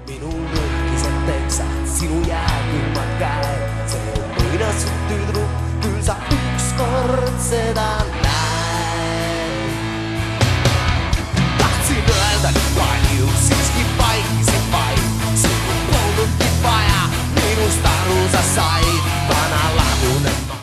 Minul mõtkiseteks saad sinu jääkülmad käed. See on mõinatud tüdruk, küll sa ükskord seda näed. Tahtsin öelda nii palju, siiski vaikisin vaid. Sinu polnudki vaja, minust aru sa said. Vana lagunen ma.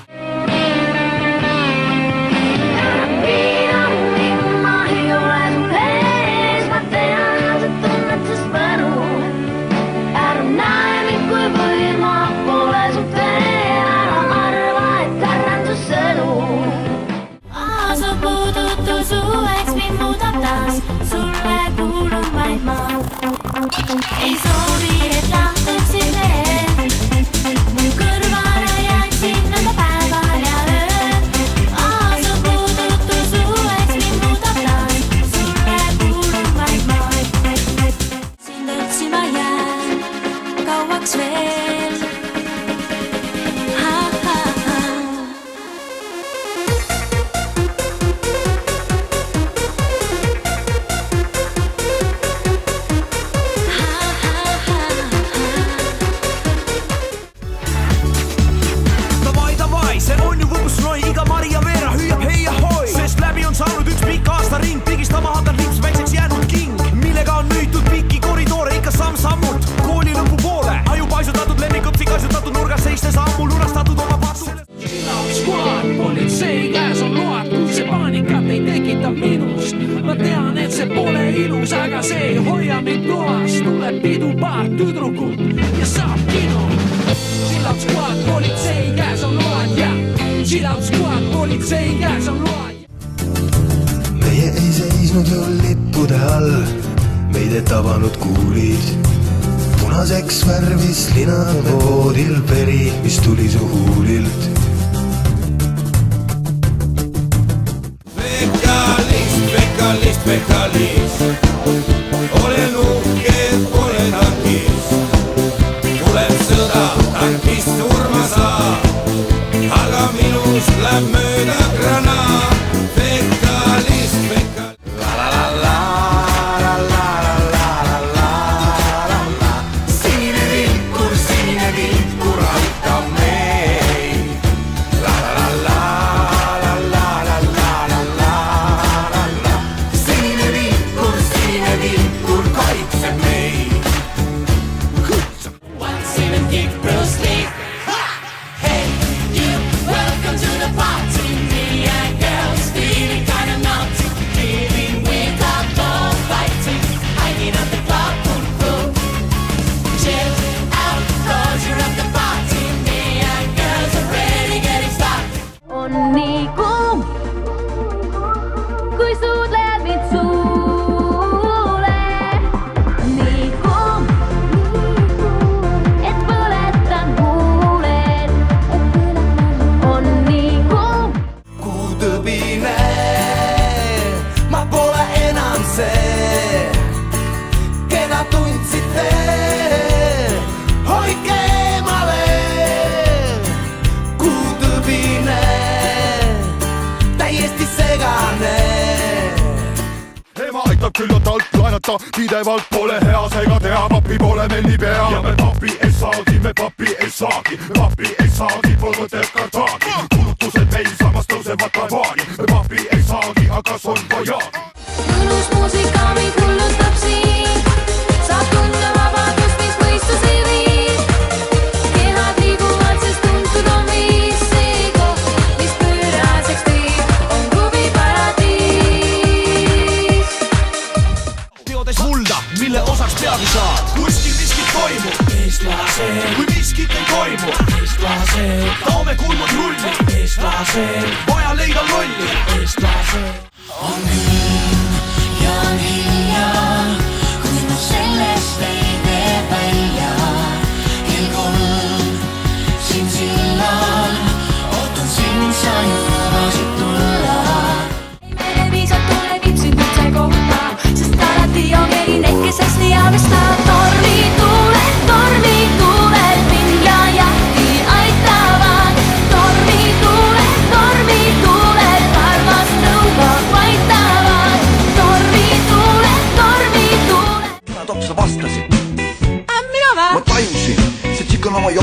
Ei soovi, et lahtuksid veel. Mu kõrvale jääd sinna ta päeval ja ööl. Su puudutus uueks mind muudab taas. Sulle kuulun vaid ma. Sind otsima jään kauaks veel. Ring pigistama hakkan lipsväikseks jäänud king, millega on nüütud pikki koridoore ikka samm-sammult kooli lõpu poole. Aju paisutatud lemmikupsi kaisutatud nurgas seistes ammul unastatud oma patsu. Squad, politsei käes on load, kui see paanikat ei tekita minust. Ma tean, et see pole ilus, aga see ei hoia mind toas. Tuleb pidu paar tüdrukut ja saab kino. Chill out squad, politsei käes on load ja chill out squad, politsei käes on load. Meie ei seisnud ju lippude all, meid ei tabanud kuulid. Punaseks värvis linade voodil peri, mis tuli su huulilt. Spekalist, spekalist, olen uhke, pole tankis. Tuleb sõda, tankist surma saab, aga minust läheb mööda granaat. Küll on talt laenata, pidevalt pole hea, seega tea, papi pole meil nii pea. Ja me papi ei saagi, me papi ei saagi, pol mõtet kartaagi. Kulutused meil samas tõusevad karvaani, me papi ei saagi, aga on vajaagi. Mõnus muusika mind hullutab siin, saab tunda vabadust, mis mõistus ei viib. Kehad liiguvad, sest tuntud on viis, see koht, mis pööraseks teeb, on klubiparadiis. Teodes mulda, mille osaks peagi saad, kuskil miskit toimub. Eestlased, kui miskit ei toimu. Eestlased, toome kulmud rulli. Eestlased, vaja leida lolli. Eestlased on külm ja on hilja, kui ma sellest ei tee välja. Kell 3 siin sillal, ootan sind, sa jõuasid tulla. Meile viisad tuleb ipsid mõtse kohta, sest alati on keegi need, kes hästi arvestab. Tormituuled mind ja jahti aitavad. Tormituuled armast tõuvad.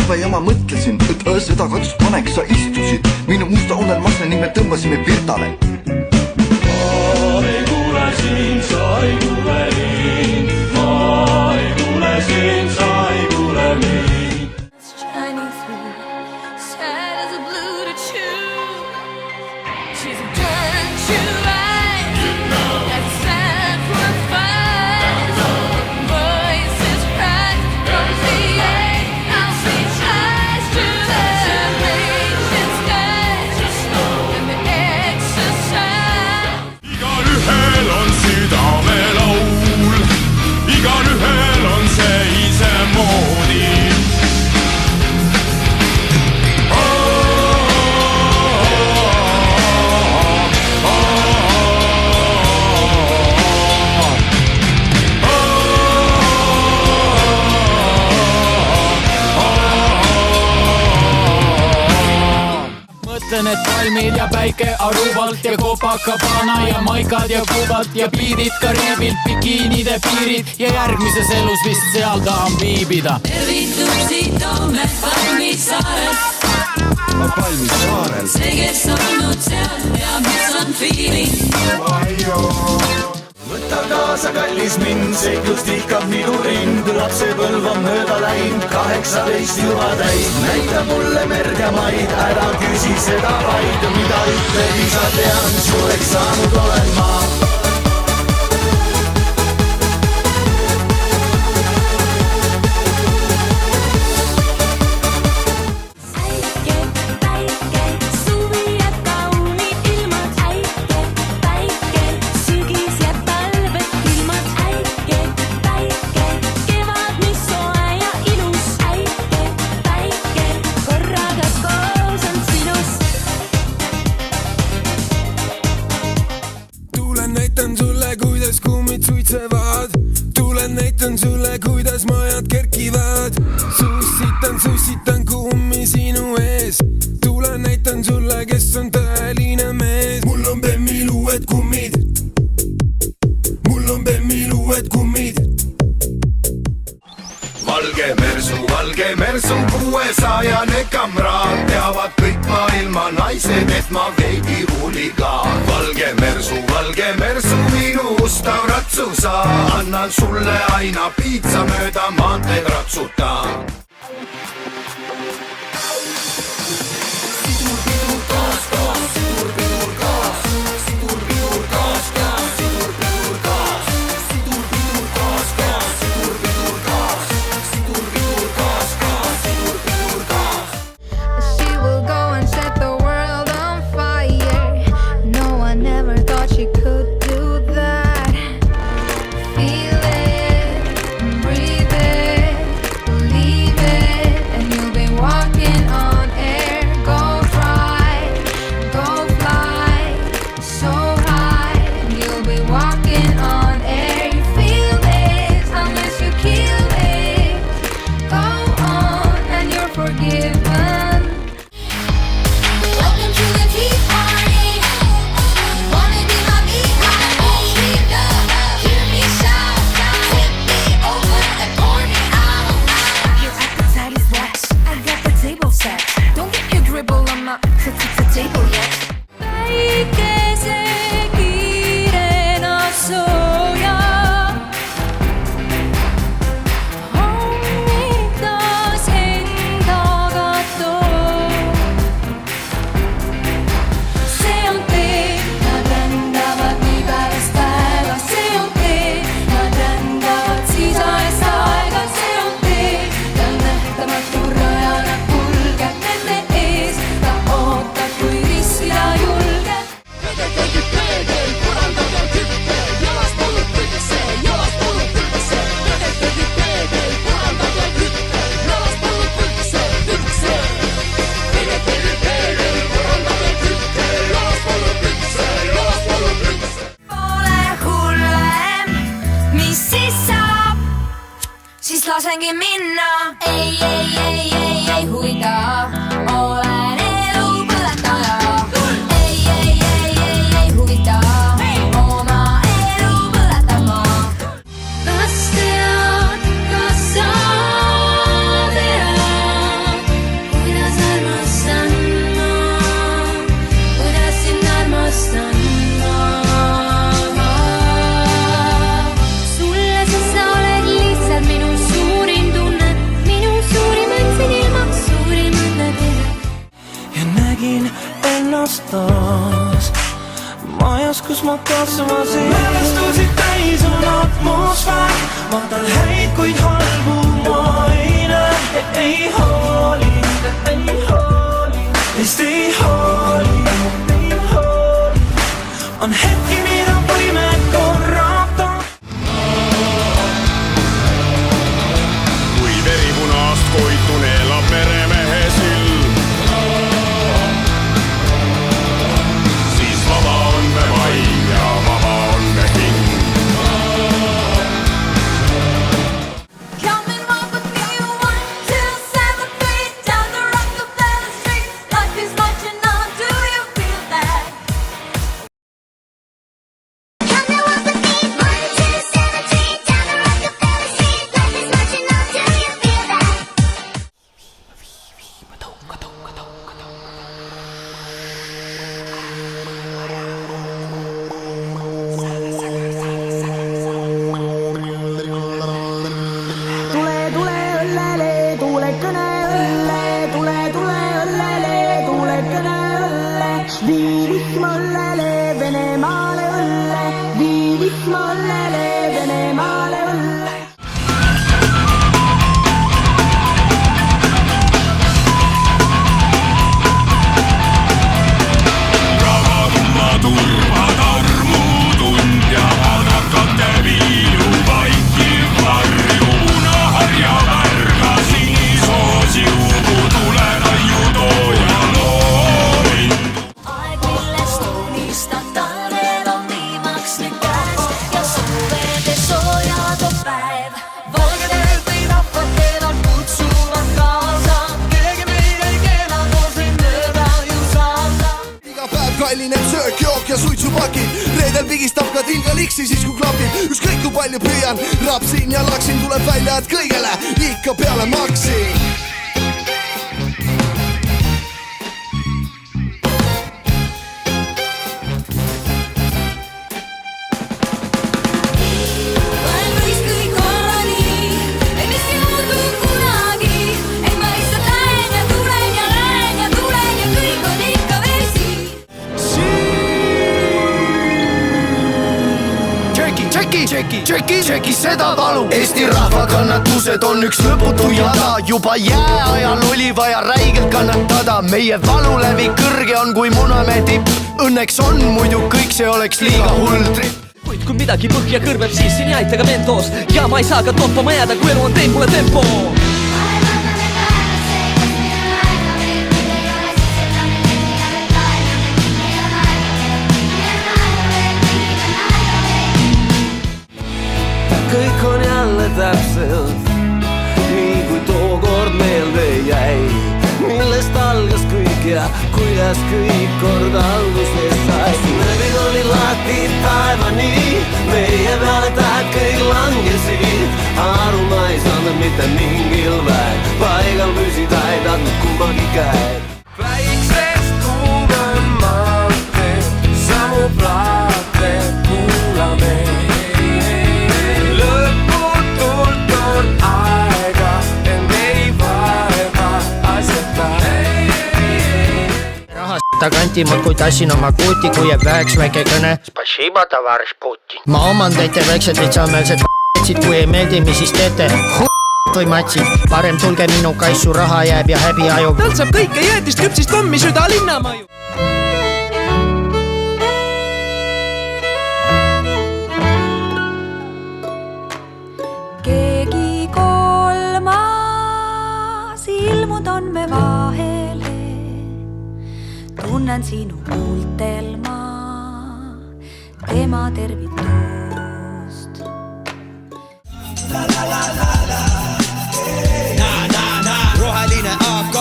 terve ja ma mõtlesin, et seda katuspaneks sa istusid minu musta unelmasse ning me tõmbasime Pirtale. Ma ei kuule sind, sa ei kuule mind. Ma ei kuule sind, sa ei kuule mind. Shining through, sad as a blue to chew. She's a turn to light, as sad for a fight. Voice is right from the end. I'll see eyes to the raging skies and the exercise. Igalühel on südamelaul, igalühel on see isemoodi. Mõtlen, et palmid ja päike Aruvalt ja Copacabana ja maikad ja Kuubalt ja biidid Kariibilt, bikiinide piirid ja järgmises elus vist seal tahan viibida. Tervitusi toome Palmisaarelt. Palmisaarel. See, kes olnud seal ja mis on feeling. Võta kaasa kallis mind, seiklust ihkab minu rind. Lapsepõlv on mööda läinud, 18 juba täis. Näita mulle merd ja maid, ära küsi seda vaid. Mida ütled isa tean, suureks saanud olen ma. Näitan sulle, kuidas majad kerkivad. Sussitan kummi sinu ees. Tule näitan sulle, kes on tõeline mees. Mul on Bemmil uued kummid. Mul on Bemmil uued kummid. Valge mersu, 600 kamraad. Teavad kõik maailma naised, et ma veidi huligaan. Valge mersu, minu ustav ratsusa. Annan sulle aina piitsa mööda maanteed ratsutaan. lasengi minna. Ei huvita, olen elu põletaja. Ei huvita, oma elu põletama. Kas tead, kas sa tead, ma kasvasin. Mälestusid täis on atmosfäär, vaatan häid, kuid halbu ma ei näe. Ei hooli, neist ei hooli. On hetki, mida võime korrata. kui veripunast koitu neelab meremehe sild, siis vaba on me vaim ja vaba on me hing. Come and walk with me 1, 2, 7, 3 down the Rockefeller Street. Life is marching on, do you feel that? Come and walk with me 1, 2, 7, 3 down the Rockefeller Street. Life is marching on, do you feel that? Tule õllele, tule kõne õlle, tule õllele, tule kõne õlle. Vii vihma õllele, Venemaale õlle, vii vihma õllele, Venemaale õlle. Ravaduma turvad armutund ja vaadakate viilu vaikiv varju. Punaharja värga sinisoosi tule raiu tooja loovind. Aeg, millest unistad, talvel on viimaks nüüd käes ja suvede sooja toob päev. Valgedel või rahvad teevad kutsuvad kaasa, keegi meid ei keela koos neid mööda ju saada. iga päev kallineb söök, jook ja suitsupakid. Reedel pigistab ka tilga liksi siis kui klapib. Ükskõik kui palju püüan, rapsin ja laksin, tuleb välja, et kõigele ikka peale maksin. Vaen võis kõik olla nii, ei mis ei muutu kunagi. Ei ma lihtsalt lähen ja tulen ja lähen ja tulen ja kõik on ikka veel siin. Tšeki seda talu. Eesti rahva kannatused on üks lõputu jada. Juba jääajal oli vaja räigelt kannatada. Meie valulevi kõrge on kui Munamäe tipp. Õnneks on, muidu kõik see oleks liiga hull trip. Kuid kui midagi põhja kõrbeb, siis siin ei aita ka mentos. Ja ma ei saa ka toppama jääda, kui elu on teinud mulle tempo. Kõik on jälle täpselt nii kui tookord meelde jäi. Millest algas kõik ja kuidas kõik kord alguses sai. Nägid oli lahti taevani, meie peale tähed kõik langesid. Aru ma ei saanud mitte mingil väel, paigal püsida ei tahtnud kumbagi käed. Väiksest kuuman maantee, samu plaate kuulame. Lõputult on aega, end ei vaeva asjata. Taganti muudkui tassin oma kuuti, kui jääb väheks väike kõne. Spasiba, tavariš Putin. Ma omandaite väiksed lihtsameelsed p***sid, kui ei meeldi, mis siis teete? Või matsid, parem tulge minu kaisu, raha jääb ja häbi ajub. Talt saab kõike jäätist, küpsist, kommi, süda, linnamaju. Keegi kolmas ilmud on me vahele. Tunnen sinu kuultel ma tema tervitust. Roheline AK.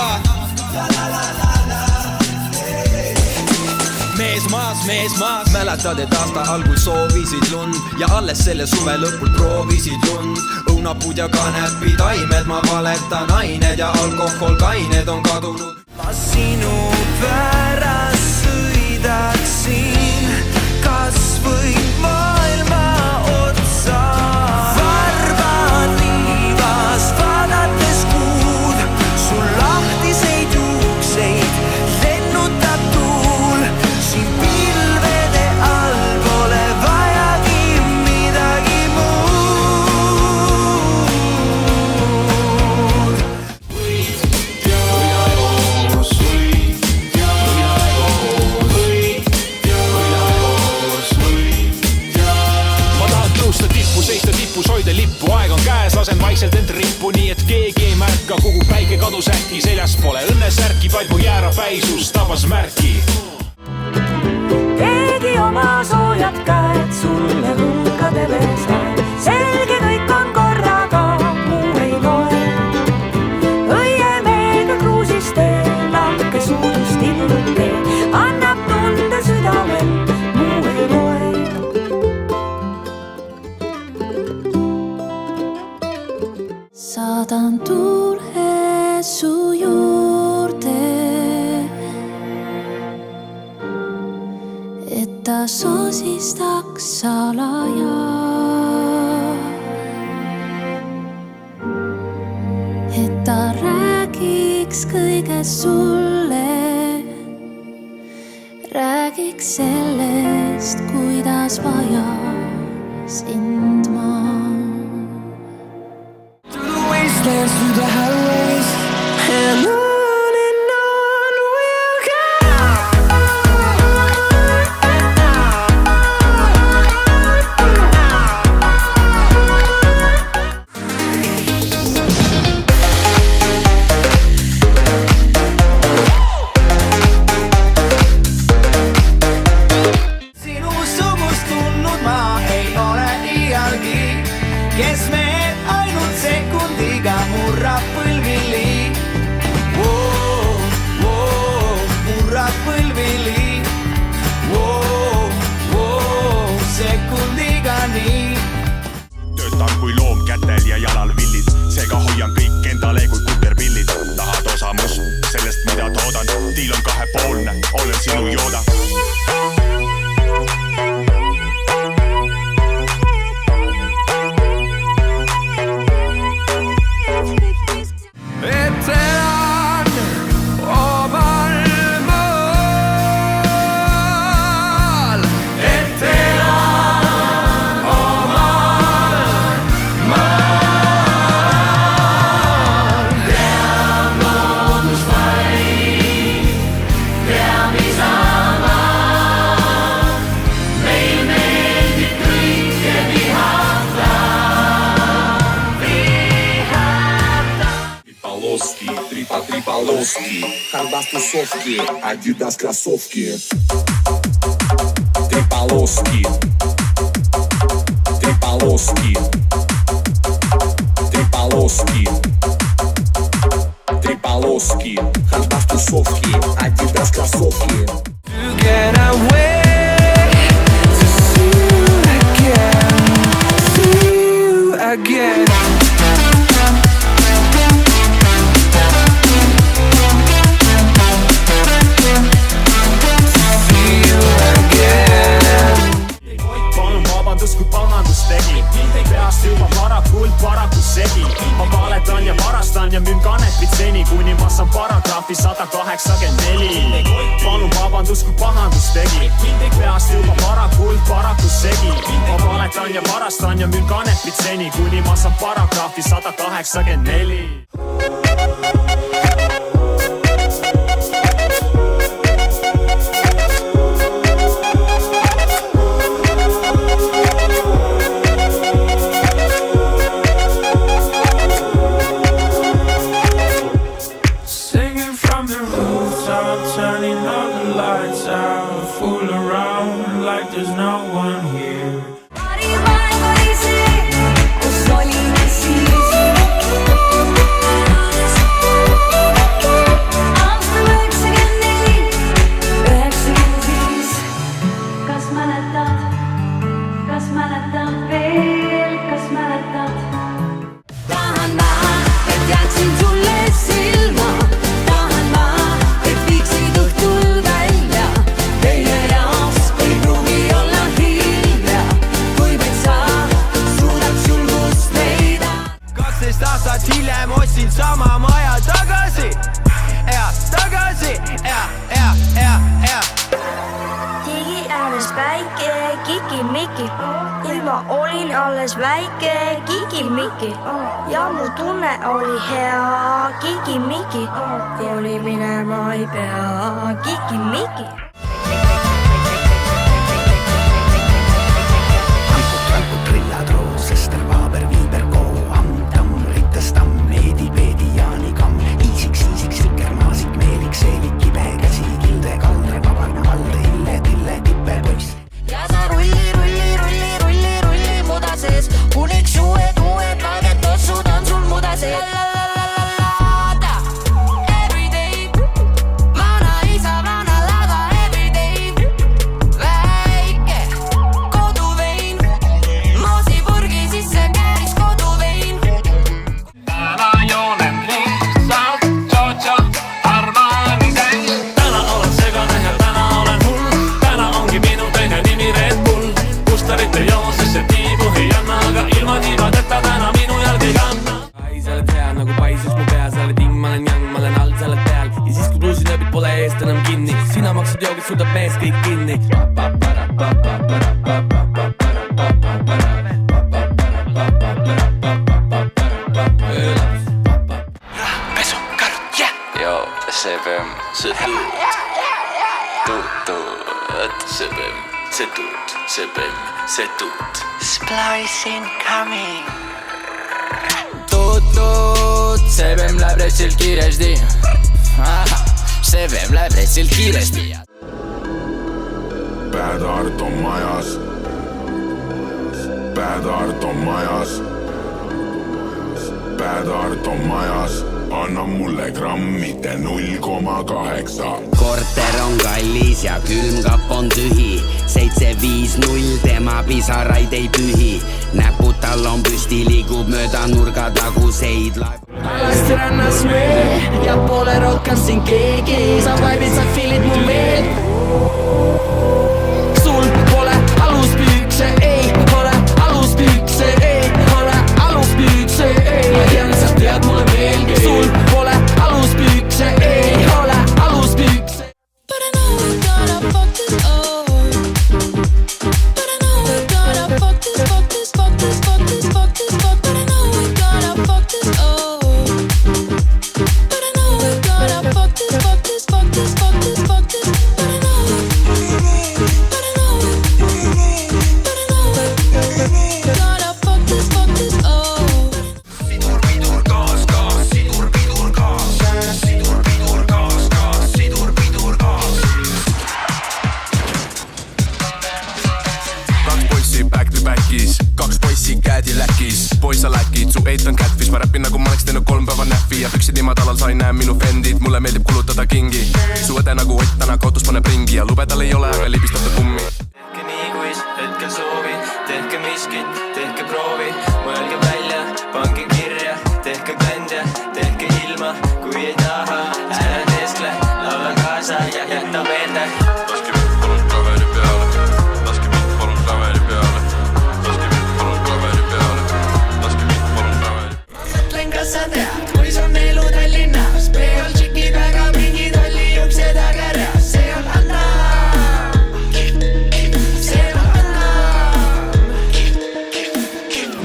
Mees maas, mäletad, et aasta algul soovisid lund ja alles selle suve lõpul proovisid lund. Õunapuud ja kanepid, taimed, ma valetan, ained ja alkohol, kained on kadunud. Ma sinu pärast sõidaksin kas või maailma otsa. Varvad liivas, vaadates kuud, sul lahtiseid juukseid lennutab tuul. Siin pilvede all tipus hoida lippu, aeg on käes, lasen vaikselt end rippu, nii et keegi ei märka, kuhu päike kadus äkki, seljas pole õnnesärki, vaid mu jäärapäisus tabas märki. Keegi oma soojad käed sulle võnkade veesed, selge kõik on korraga, muu ei loe. Õiemeega kruusis tee, lanke suudust illuke, annab tunde südamel, muu ei loe. Saadan tuule su juurde, et ta soosistaks salaja, et ta räägiks kõigest sulle, räägiks sellest, kuidas vaja sind ma. To the wastelands, through the highways, and on we'll go. Sinusugust tundnud ma ei ole iialgi, kes mehed ainult sekundiga murrab põlvili. Murrab põlvili. Sekundiga nii. Töötan kui loom kätel ja jalal villid, seega hoian kõik endale kui kuterpillid. Tahad osa must sellest, mida toodan, diil on kahepoolne, olen sinu jooda. Et elan omal maal, et elan omal maal. Tean loodust vaid, tean isama, meil meeldib kõike vihata. Три полоски, Хардас тусовки, Адидас кроссовки. Три полоски, три полоски, три полоски, три полоски, Хардас тусовки, Адидас кроссовки. To get away, to see you again, see you again. Kui pahandus tegi, peast juba varakult paraku segi. Ma valetan ja varastan ja müün kanepit seni, kuni ma saan paragrahvi 184. Palun vabandust, kui pahandus tegi, peast juba varakult paraku segi. Ma valetan ja varastan ja müün kanepit seni, kuni ma saan paragrahvi 184. Turning all the lights out, fool around like there's no one here. Hiljem ostsin sama maja tagasi, Kiki ääres päike, kiki-miki, ilma olin alles väike, kiki-miki ja mu tunne oli hea, kiki-miki, kooli minema ei pea, kiki-miki. Tranku trillad roos, sester vaab sebem, setut. Splice incoming. Tuut, sebem läheb retsilt kiiresti. Sebem läheb retsilt kiiresti. Päädart on majas. Päädart on majas. Päädart on majas. Anna mulle gramm, mitte 0,8. Korter on kallis ja külmkapp on tühi. 750 tema pisaraid ei pühi. Näpud tal on püsti, liigub mööda nurgataguseid Alast rannas möö ja pole rohkem siin keegi. Sa vaibid, sa feelid mu meelt. Sul pole aluspükse, ei ole aluspükse, ei ole aluspükse, ei. Ma tean, sa tead mulle meeldi. Sul pole aluspükse, ei ole aluspükse. But I know we gotta fuck this up. But I know we gotta fuck this, fuck this, fuck this, fuck this, fuck this, fuck. But I know we gotta fuck this up. But I know we gotta fuck this, fuck this, fuck this, fuck this, fuck this. But I know we gotta fuck this, fuck this up. Kaks poissi käedi läkis. Pois sa läkid, su eit on catfish. Ma räppin nagu ma oleks teinud 3 päeva näffi. Ja püksid niimoodi alal sa ei näe minu fendid. Mulle meeldib kulutada kingi. Su õde nagu Ott täna kautus paneb ringi. Ja lube tal ei ole, aga libistatud kummi. Tehke nii kuis hetkel soovi. Tehke miskit, tehke proovi. Mõelge välja, pange kirja. Tehke bänd ja tehke ilma. Kui ei taha, ära teeskle. Laula kaasa ja jäta meelde. Laske mind palun klaveri peale. Laske mind palun klaveri peale. Laske mind palun klaveri peale. Laske mind palun klaveri peale. Mõtlen, kas sa tead, kuis on elu Tallinnas. Peol tšikid väga mingid olli juksed aga reas. See on Anna. See on Anna.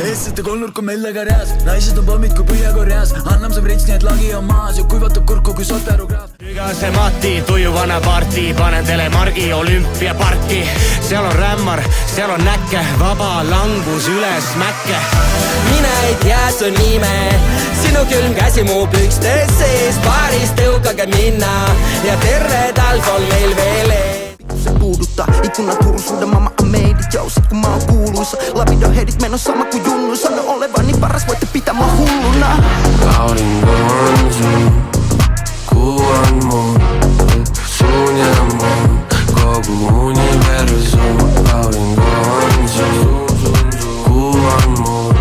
Eestsete kolnurk on meil aga reas. Naised on pommid kui Põhja-Koreas. Annam saab rits, nii et lagi on maas. Ja kuivatab kurku kui soterugraaf. Igase mati, tujuvana parti. Panen telemargi olümpiaparki. Seal on rämmar, seal on näkke. Vaba langus üles mäkke. Mine ei tea su nime. Sinu külm käsi mu pükstes sees. Paaris tõukage minna. Ja terve talv on meil veel ees. Se puuduttaa ikkunat Turusuuden mamma on meidit. Ja sit kun mä oon kuuluissa. Lapidoheadit men on sama kuin junnu. Sano olevani paras, voitte pitää mua hulluna. Aurinko on sun, kuu on mun. Sun ja mun, kogu universum. Aurinko on sun, kuu on mun.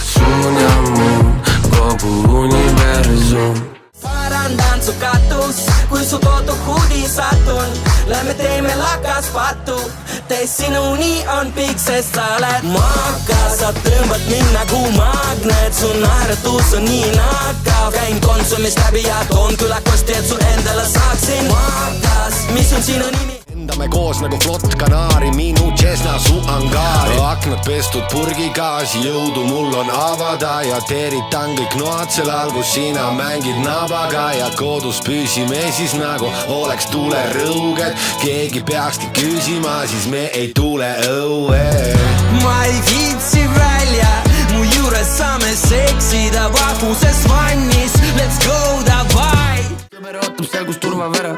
Sun ja mun, kogu universum. Parandan su katus, kui su tootu huudi satun. Lähme teeme lakaspattu, tee sinuni on pikk, sest sa oled makas. Sa tõmbad mind nagu magnet, su naeratus on nii nakkav. Käin Konsumist läbi ja toon külakosti, et su endale saaksin makas. Mis on sinu nimi? Lendame koos nagu flott kanaari, minu Cessna su angaari. Aknad pestud purgigaas, jõudu mul on avada. Ja teritan kõik noad sel all, kus sina mängid nabaga. Ja kodus püsime siis nagu oleks tulerõuged. Keegi peakski küsima, siis me ei tule õue. Ma ei viitsi välja, mu juures saame seksida vahuses vannis. Let's go, davai! Sõber ootab seal, kus turvavera.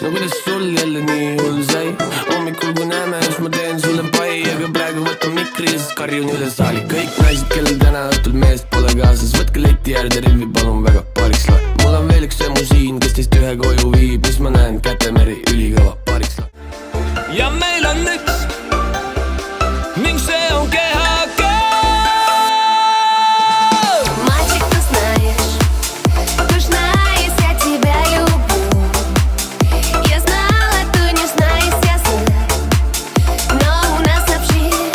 No kuidas sul jälle nii hull sai? Hommikul kui näeme, siis ma teen sulle pai. Aga praegu võtan mikri, sest karjun üle saali. Kõik naised, kellel täna õhtul meest pole kaasas. Võtke leti äärde rilvi, palun väga paariks la. Mul on veel üks emu siin, kes teist ühe koju viib. Mis ma näen, Kätemeri ülikõva, paariks la. Ja meil on üks ning see on kehake. Мальчик, ты знаешь, признаюсь, я тебя люблю. Я знала, ты не знаешь, я знаю. Но у нас общее,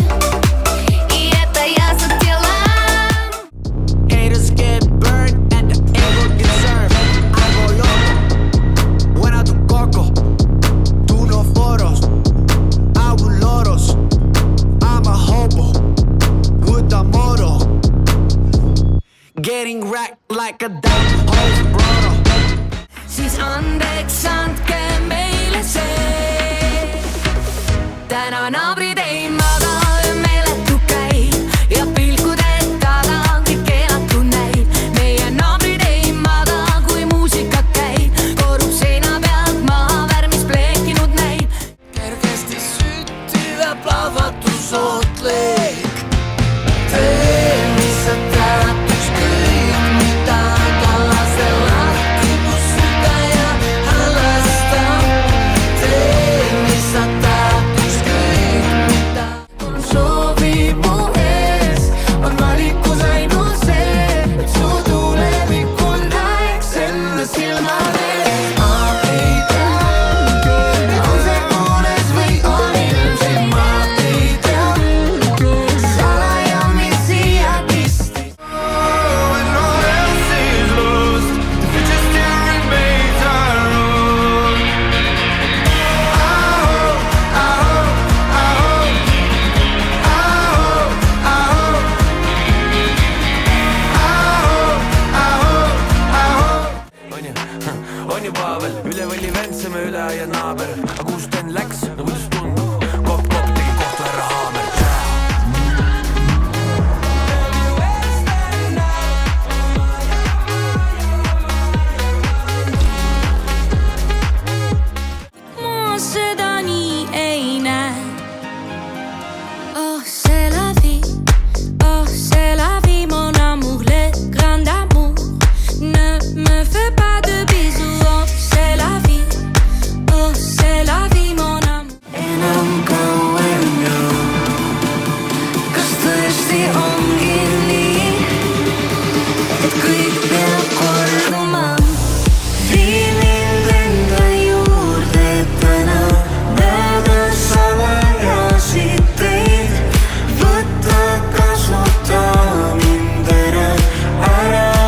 и это я задела. Haters get burned and the ego gets served. I go loco when I do coco. Do no foros, I will loros. I'm a hobo with a motto. Getting racked like a damn host brother. siis andeks andke meile see. Täna naabrid ei maga, meeletu käib ja pilkude taga kõik keelatu näib. Meie naabrid ei maga, kui muusika käib, korub seina pealt maha värmis pleekinud näib. Kergesti süttiv ja plahvatus ootlik. Tee, mis sa tahad, ükskõik mida, tallaste lahti pussuta ja halasta. Tee, mis sa tahad, ükskõik mida. Kun soovib mu ees, on valikus ainult see, et su tulevikul näeks enne silmades. Ma ei tea, on see unes või on ilmselt, ma ei tea. Salaja, mis siia kistis. When all else is lost, the future still remains our own. On ju Pavel, üle võlli vendseme üle aia naaber. Aga kus ten läks, no kuidas tundub? Kopp tegi kohtu ära haamer. Ma seda nii ei näe. Oh, c'est la vie, mon amour, le grand amour. Ne me fais pas de bisous. Oh, c'est la vie, mon amour. Enam kauem ju. Kas tõesti ongi nii, et kõik peab korduma? Vii mind enda juurde täna, mööda salajasi teid. Võta kasuta mind ära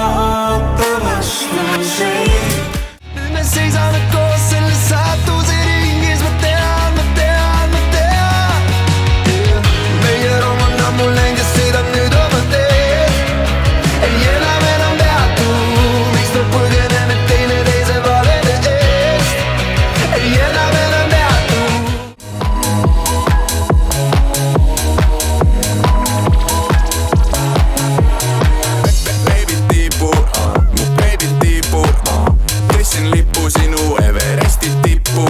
oota vastuseid. Nüüd me seisame koos selle saatuse ringis, ma tean. Meie rong on ammu läinud ja sõidab nüüd oma teed. Ei enam peatu, miks me põgeneme teineteise valede eest. Ei enam peatu. Beebid tiibud, mu beebid tiibud. Tõssin lipu sinu Everesti tippu.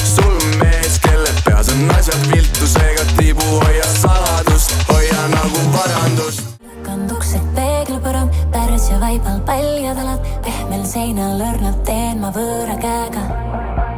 Sul on mees, kelle peas on asjad viltusega tiibu. Hoia saladust, hoia nagu varandust. Kanduksid peeglipõrm, pärs ja vaibal paljadalad. Pehmel seinal õrnab teen ma võõra käega.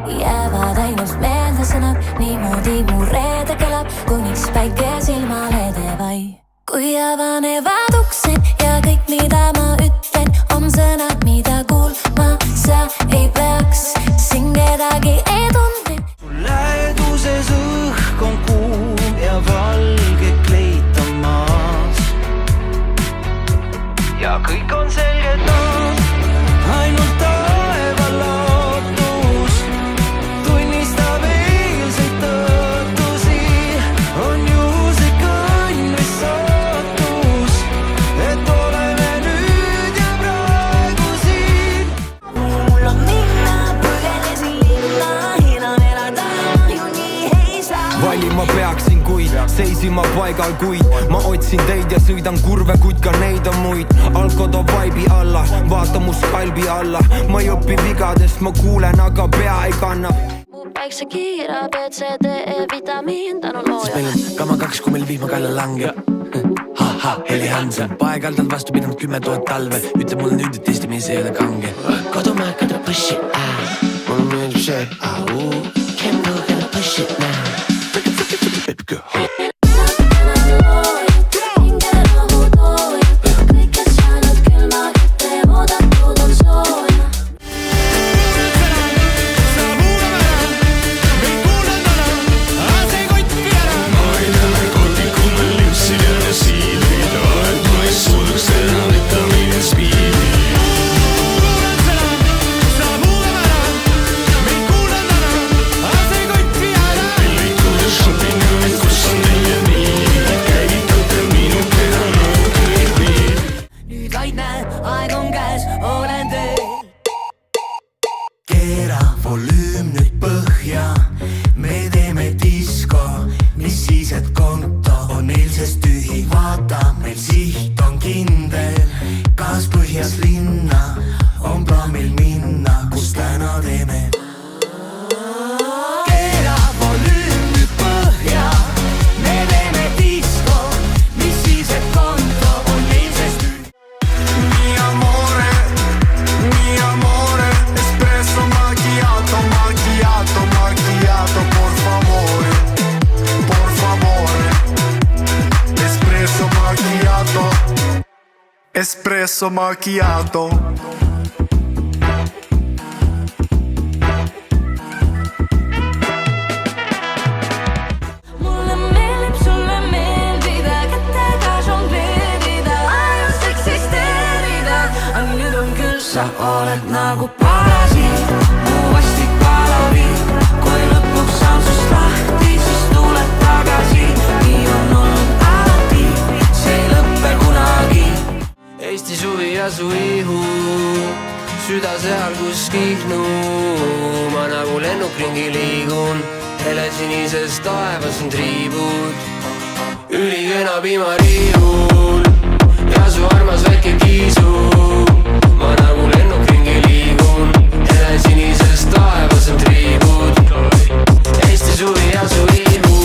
Jäävad ainult meelde sõnad, niimoodi mu reede kelab, kuniks päike silmale teeb ai. Kui avanevad uksed ja kõik, mida ma ütlen, on sõnad, mida kuulma sa ei peaks. Siin kedagi ei tunne. Läheduses õhk on kuum ja valge kleit on maas. Ja kõik on selge taas, ainult taeva lootus tunnistab eilseid tõotusi. On juhuslik õnn või sootus, et oleme nüüd ja praegu siin. Mul on minna, põgenesin linna, enam elada ju nii ei saa. Valima peaksin kuid, seisin ma paigal kuid. Ma otsin teid ja sõidan kurve, kuid ka neid on muid. Alko toob vaibi alla, vaata mu skalbi alla. Ma ei õpi vigadest, ma kuulen, aga pea ei kanna. Mu päikse kiira, BCD, vitamiin, tänu looja. Meil on kama 2, kui meil vihmakalla langeb. Ha-ha, Heli Hansen. Paegaldanud vastu pidanud 10 000 talve. Ütle mulle nüüd, et Eesti mees ei ole kange. Kodumaa, kada push it out. Mulle meeldib see. Campbell, kada push it now. Baby girl. Kus on teie Espresso macchiato. Mulle meeldib sulle meeldida, kätega žongleerida, ajus eksisteerida. Aga nüüd on küll, sa oled nagu parasiit, mu vastik palaviin. Kui lõpuks saan sust lahti, siis tuled tagasi. Nii on olnud alati, see ei lõppe kunagi. Eesti suvi ja su ihu, süda seal kus Kihnu. Ma nagu lennukringi liigun, helesinises taevas on triibud. Ülikena piimariiul ja su armas väike kiisu. Ma nagu lennukringi liigun, helesinises taevas on triibud. Eesti suvi ja su ihu,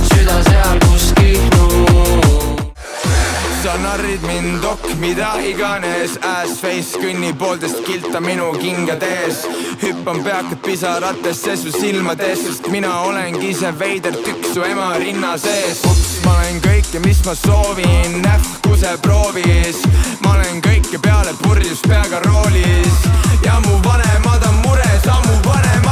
süda seal kus Kihnu. Sa narrid mind mida iganes. Ass-face kõnnib pooltest kilta minu kingades. Hüppan peakad pisaratesse su silmades, sest mina olengi see veider tükk su ema rinna sees. Ma olen kõike, mis ma soovin, nähkuse proovis. Ma olen kõike peale purjus peaga roolis ja mu vanemad on mures, ammu vanemad